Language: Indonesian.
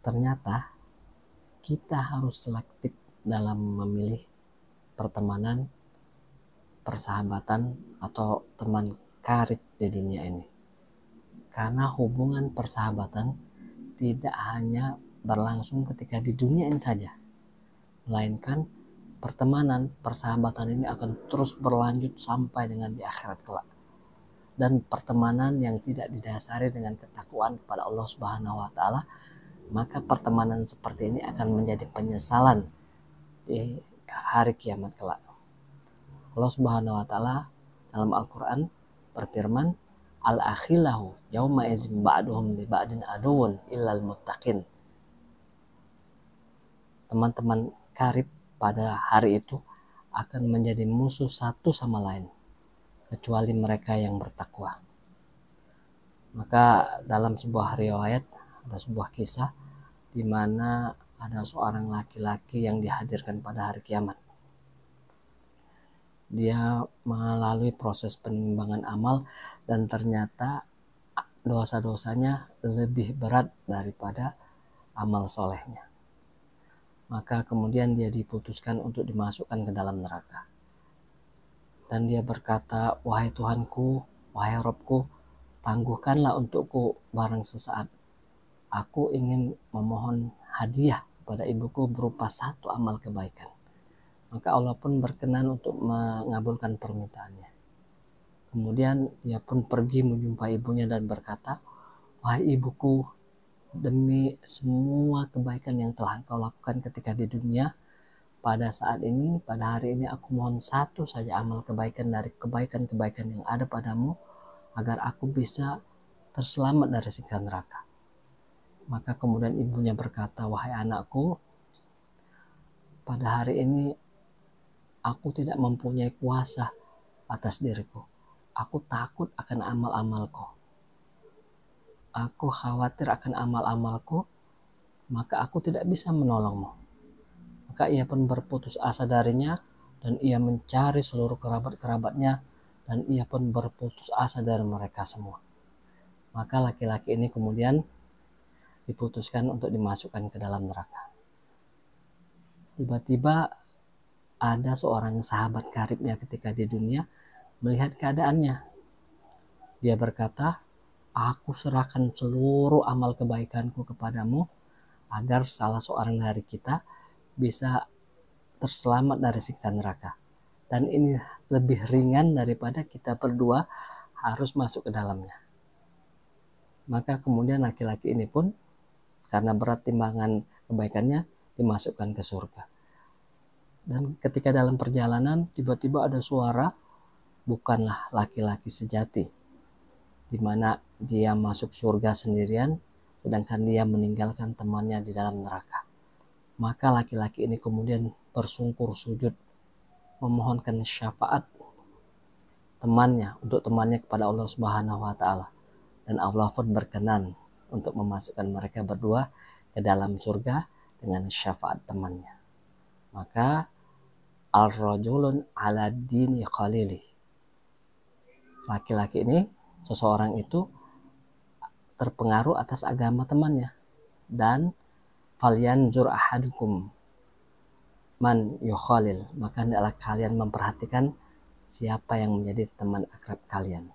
ternyata kita harus selektif dalam memilih pertemanan, persahabatan, atau teman karib di dunia ini. Karena hubungan persahabatan tidak hanya berlangsung ketika di dunia ini saja, melainkan pertemanan, persahabatan ini akan terus berlanjut sampai dengan di akhirat kelak. Dan pertemanan yang tidak didasari dengan ketakwaan kepada Allah Subhanahu wa taala, maka pertemanan seperti ini akan menjadi penyesalan di hari kiamat kelak. Allah Subhanahu wa taala dalam Al-Qur'an berfirman, al-akhilahu yauma izin ba'duhum li ba'din aduun illal muttaqin. Teman-teman karib pada hari itu akan menjadi musuh satu sama lain kecuali mereka yang bertakwa. Maka dalam sebuah riwayat ada sebuah kisah di mana ada seorang laki-laki yang dihadirkan pada hari kiamat. Dia melalui proses penimbangan amal dan ternyata dosa-dosanya lebih berat daripada amal solehnya. Maka kemudian dia diputuskan untuk dimasukkan ke dalam neraka. Dan dia berkata, wahai Tuhanku, wahai Robku, tangguhkanlah untukku barang sesaat. Aku ingin memohon hadiah kepada ibuku berupa satu amal kebaikan. Maka Allah pun berkenan untuk mengabulkan permintaannya. Kemudian dia pun pergi menjumpai ibunya dan berkata, wahai ibuku, demi semua kebaikan yang telah engkau lakukan ketika di dunia, pada saat ini, pada hari ini aku mohon satu saja amal kebaikan dari kebaikan-kebaikan yang ada padamu, agar aku bisa terselamat dari siksa neraka. Maka kemudian ibunya berkata, wahai anakku, pada hari ini aku tidak mempunyai kuasa atas diriku. Aku takut akan amal-amalku. Aku khawatir akan amal-amalku, maka aku tidak bisa menolongmu. Maka ia pun berputus asa darinya dan ia mencari seluruh kerabat-kerabatnya dan ia pun berputus asa dari mereka semua. Maka laki-laki ini kemudian diputuskan untuk dimasukkan ke dalam neraka. Tiba-tiba ada seorang sahabat karibnya ketika di dunia melihat keadaannya. Dia berkata, aku serahkan seluruh amal kebaikanku kepadamu agar salah seorang dari kita bisa terselamat dari siksa neraka. Dan ini lebih ringan daripada kita berdua harus masuk ke dalamnya. Maka kemudian laki-laki ini pun karena berat timbangan kebaikannya dimasukkan ke surga. Dan ketika dalam perjalanan tiba-tiba ada suara, bukanlah laki-laki sejati, di mana dia masuk surga sendirian sedangkan dia meninggalkan temannya di dalam neraka. Maka laki-laki ini kemudian bersungkur sujud memohonkan syafaat untuk temannya kepada Allah Subhanahu wa taala, dan Allah pun berkenan untuk memasukkan mereka berdua ke dalam surga dengan syafaat temannya. Maka al-rajulun ala dini khalili, laki-laki ini, seseorang itu terpengaruh atas agama temannya. Dan falyanzur ahadukum man yukhalil, maka hendaklah kalian memperhatikan siapa yang menjadi teman akrab kalian.